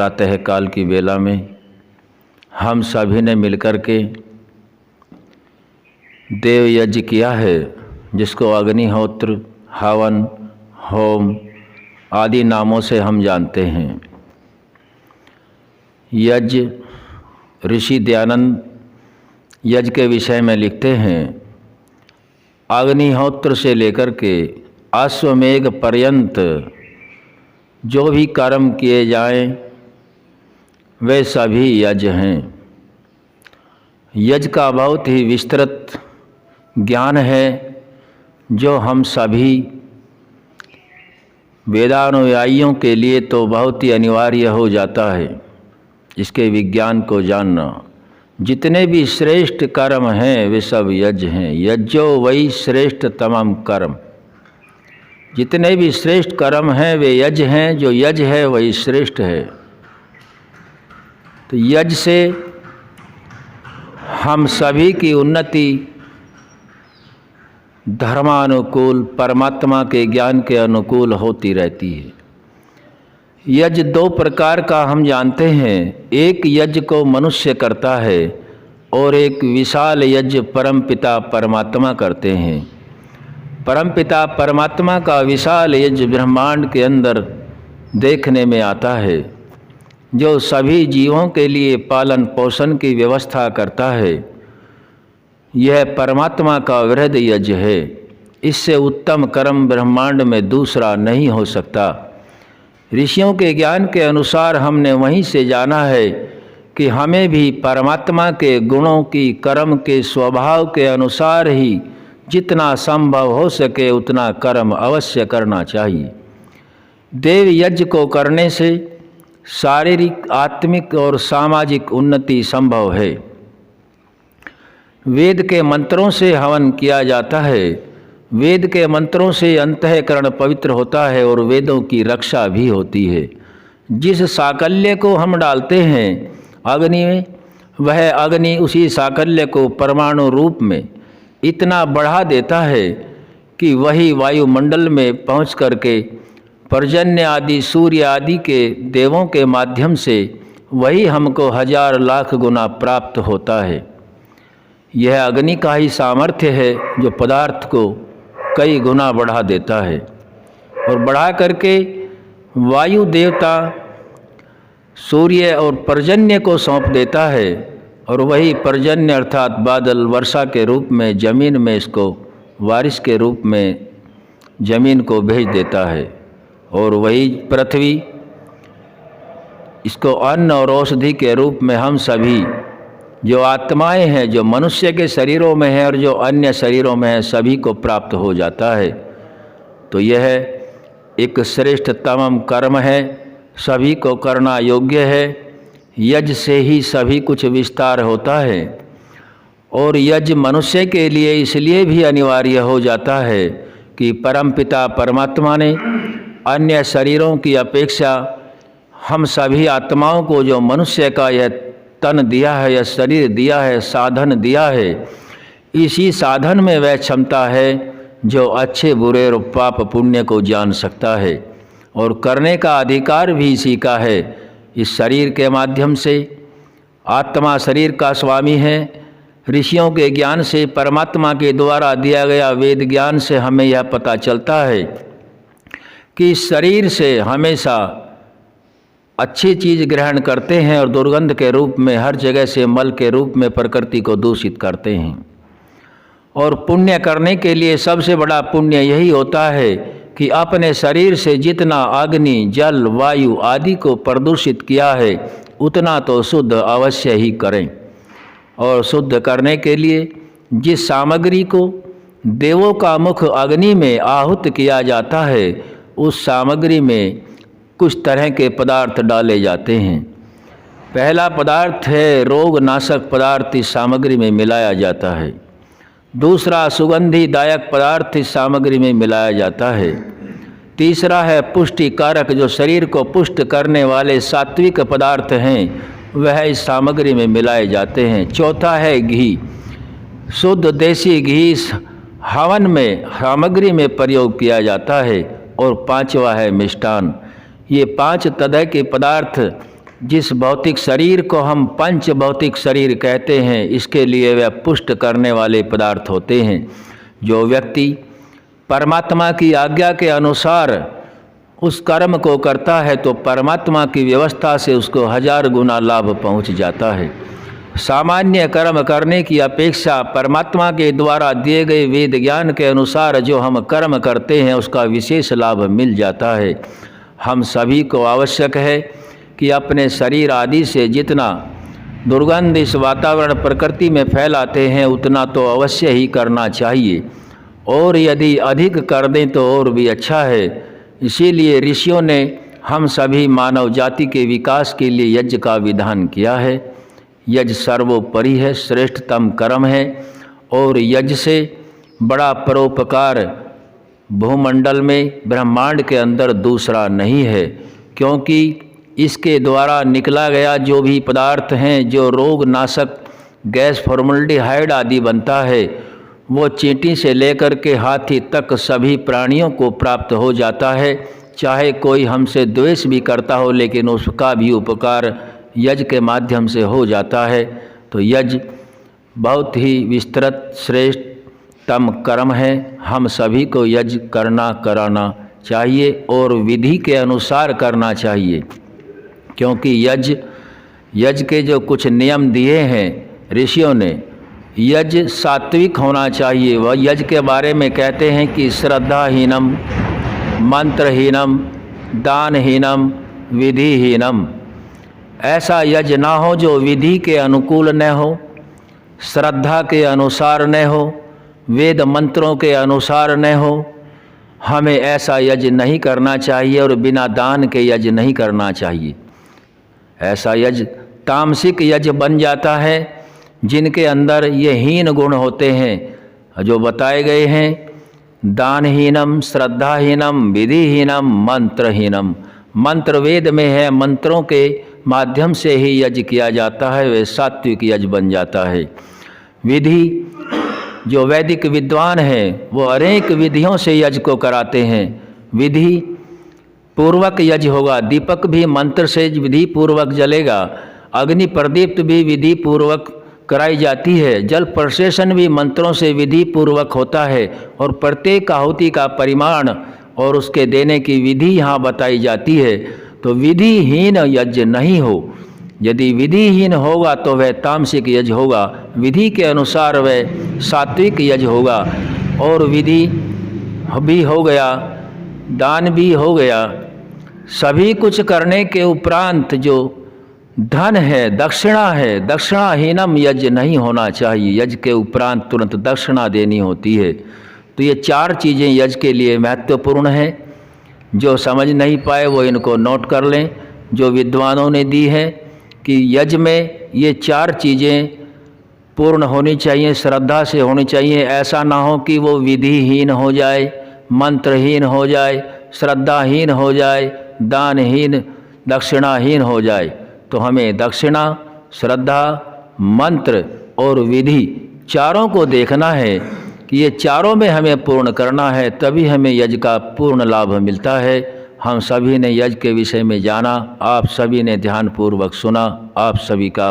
प्रातःकाल की बेला में हम सभी ने मिलकर के देव यज्ञ किया है, जिसको अग्निहोत्र, हवन, होम आदि नामों से हम जानते हैं। यज्ञ ऋषि दयानंद यज्ञ के विषय में लिखते हैं, अग्निहोत्र से लेकर के अश्वमेघ पर्यंत जो भी कर्म किए जाएं वे सभी यज्ञ हैं। यज्ञ का बहुत ही विस्तृत ज्ञान है, जो हम सभी वेदानुयायियों के लिए तो बहुत ही अनिवार्य हो जाता है इसके विज्ञान को जानना। जितने भी श्रेष्ठ कर्म हैं वे सब यज्ञ हैं। यज्ञो वही श्रेष्ठ तमाम कर्म। जितने भी श्रेष्ठ कर्म हैं वे यज्ञ हैं। जो यज्ञ है वही श्रेष्ठ है। तो यज्ञ से हम सभी की उन्नति धर्मानुकूल, परमात्मा के ज्ञान के अनुकूल होती रहती है। यज्ञ दो प्रकार का हम जानते हैं। एक यज्ञ को मनुष्य करता है और एक विशाल यज्ञ परमपिता परमात्मा करते हैं। परमपिता परमात्मा का विशाल यज्ञ ब्रह्मांड के अंदर देखने में आता है, जो सभी जीवों के लिए पालन पोषण की व्यवस्था करता है। यह परमात्मा का वृहद यज्ञ है। इससे उत्तम कर्म ब्रह्मांड में दूसरा नहीं हो सकता। ऋषियों के ज्ञान के अनुसार हमने वहीं से जाना है कि हमें भी परमात्मा के गुणों की, कर्म के स्वभाव के अनुसार ही जितना संभव हो सके उतना कर्म अवश्य करना चाहिए। देव यज्ञ को करने से शारीरिक, आत्मिक और सामाजिक उन्नति संभव है। वेद के मंत्रों से हवन किया जाता है। वेद के मंत्रों से अंतःकरण पवित्र होता है और वेदों की रक्षा भी होती है। जिस साकल्य को हम डालते हैं अग्नि में, वह अग्नि उसी साकल्य को परमाणु रूप में इतना बढ़ा देता है कि वही वायुमंडल में पहुँच करके पर्जन्य आदि, सूर्य आदि के देवों के माध्यम से वही हमको हजार लाख गुना प्राप्त होता है। यह अग्नि का ही सामर्थ्य है जो पदार्थ को कई गुना बढ़ा देता है और बढ़ा करके वायु देवता, सूर्य और पर्जन्य को सौंप देता है और वही पर्जन्य अर्थात बादल वर्षा के रूप में ज़मीन में इसको बारिश के रूप में ज़मीन को भेज देता है और वही पृथ्वी इसको अन्न और औषधि के रूप में हम सभी जो आत्माएं हैं, जो मनुष्य के शरीरों में हैं और जो अन्य शरीरों में हैं, सभी को प्राप्त हो जाता है। तो यह एक श्रेष्ठतम कर्म है, सभी को करना योग्य है। यज्ञ से ही सभी कुछ विस्तार होता है और यज्ञ मनुष्य के लिए इसलिए भी अनिवार्य हो जाता है कि परमपिता परमात्मा ने अन्य शरीरों की अपेक्षा हम सभी आत्माओं को जो मनुष्य का यह तन दिया है, यह शरीर दिया है, साधन दिया है, इसी साधन में वह क्षमता है जो अच्छे बुरे और पाप पुण्य को जान सकता है और करने का अधिकार भी इसी का है। इस शरीर के माध्यम से आत्मा शरीर का स्वामी है। ऋषियों के ज्ञान से, परमात्मा के द्वारा दिया गया वेद ज्ञान से हमें यह पता चलता है कि इस शरीर से हमेशा अच्छी चीज़ ग्रहण करते हैं और दुर्गंध के रूप में हर जगह से मल के रूप में प्रकृति को दूषित करते हैं। और पुण्य करने के लिए सबसे बड़ा पुण्य यही होता है कि अपने शरीर से जितना अग्नि, जल, वायु आदि को प्रदूषित किया है उतना तो शुद्ध अवश्य ही करें। और शुद्ध करने के लिए जिस सामग्री को देवों का मुख अग्नि में आहुत किया जाता है, उस सामग्री में कुछ तरह के पदार्थ डाले जाते हैं। पहला पदार्थ है रोगनाशक पदार्थ, इस सामग्री में मिलाया जाता है। दूसरा सुगंधिदायक पदार्थ इस सामग्री में मिलाया जाता है। तीसरा है पुष्टिकारक, जो शरीर को पुष्ट करने वाले सात्विक पदार्थ हैं, वह इस सामग्री में मिलाए जाते हैं। चौथा है घी, शुद्ध देसी घी इस हवन में सामग्री में प्रयोग किया जाता है। और पांचवा है मिष्टान। ये 5 तरह के पदार्थ जिस भौतिक शरीर को हम पंच भौतिक शरीर कहते हैं, इसके लिए वह पुष्ट करने वाले पदार्थ होते हैं। जो व्यक्ति परमात्मा की आज्ञा के अनुसार उस कर्म को करता है तो परमात्मा की व्यवस्था से उसको 1000 गुना लाभ पहुंच जाता है। सामान्य कर्म करने की अपेक्षा परमात्मा के द्वारा दिए गए वेद ज्ञान के अनुसार जो हम कर्म करते हैं उसका विशेष लाभ मिल जाता है। हम सभी को आवश्यक है कि अपने शरीर आदि से जितना दुर्गंध इस वातावरण प्रकृति में फैलाते हैं उतना तो अवश्य ही करना चाहिए, और यदि अधिक कर दें तो और भी अच्छा है। इसीलिए ऋषियों ने हम सभी मानव जाति के विकास के लिए यज्ञ का विधान किया है। यज्ञ सर्वोपरि है, श्रेष्ठतम कर्म है, और यज्ञ से बड़ा परोपकार भूमंडल में ब्रह्मांड के अंदर दूसरा नहीं है, क्योंकि इसके द्वारा निकला गया जो भी पदार्थ हैं, जो रोग नाशक गैस फॉर्मल्डिहाइड आदि बनता है, वो चींटी से लेकर के हाथी तक सभी प्राणियों को प्राप्त हो जाता है। चाहे कोई हमसे द्वेष भी करता हो, लेकिन उसका भी उपकार यज्ञ के माध्यम से हो जाता है। तो यज्ञ बहुत ही विस्तृत श्रेष्ठतम कर्म है। हम सभी को यज्ञ कराना चाहिए और विधि के अनुसार करना चाहिए, क्योंकि यज्ञ के जो कुछ नियम दिए हैं ऋषियों ने, यज्ञ सात्विक होना चाहिए। वह यज्ञ के बारे में कहते हैं कि श्रद्धाहीनम, मंत्रहीनम, दानहीनम, विधिहीनम। ऐसा यज्ञ ना हो जो विधि के अनुकूल न हो, श्रद्धा के अनुसार न हो, वेद मंत्रों के अनुसार न हो। हमें ऐसा यज्ञ नहीं करना चाहिए और बिना दान के यज्ञ नहीं करना चाहिए। ऐसा यज्ञ तामसिक यज्ञ बन जाता है, जिनके अंदर ये हीन गुण होते हैं जो बताए गए हैं। दानहीनम, श्रद्धाहीनम, विधिहीनम, मंत्रहीनम। मंत्र वेद में है, मंत्रों के माध्यम से ही यज्ञ किया जाता है, वे सात्विक यज्ञ बन जाता है। विधि, जो वैदिक विद्वान हैं वो अनेक विधियों से यज्ञ को कराते हैं। विधि पूर्वक यज्ञ होगा, दीपक भी मंत्र से विधि पूर्वक जलेगा, अग्नि प्रदीप्त भी विधि पूर्वक कराई जाती है, जल प्रशेषण भी मंत्रों से विधि पूर्वक होता है, और प्रत्येक आहुति का परिमाण और उसके देने की विधि यहाँ बताई जाती है। तो विधिहीन यज्ञ नहीं हो। यदि विधिहीन होगा तो वह तामसिक यज्ञ होगा, विधि के अनुसार वह सात्विक यज्ञ होगा। और विधि भी हो गया, दान भी हो गया, सभी कुछ करने के उपरांत जो धन है, दक्षिणा है, दक्षिणाहीनम यज्ञ नहीं होना चाहिए। यज्ञ के उपरांत तुरंत दक्षिणा देनी होती है। तो ये 4 चीज़ें यज्ञ के लिए महत्वपूर्ण हैं। जो समझ नहीं पाए वो इनको नोट कर लें, जो विद्वानों ने दी है कि यज्ञ में ये 4 चीज़ें पूर्ण होनी चाहिए, श्रद्धा से होनी चाहिए। ऐसा ना हो कि वो विधिहीन हो जाए, मंत्रहीन हो जाए, श्रद्धाहीन हो जाए, दानहीन, दक्षिणाहीन हो जाए। तो हमें दक्षिणा, श्रद्धा, मंत्र और विधि चारों को देखना है कि ये चारों में हमें पूर्ण करना है, तभी हमें यज्ञ का पूर्ण लाभ मिलता है। हम सभी ने यज्ञ के विषय में जाना, आप सभी ने ध्यानपूर्वक सुना। आप सभी का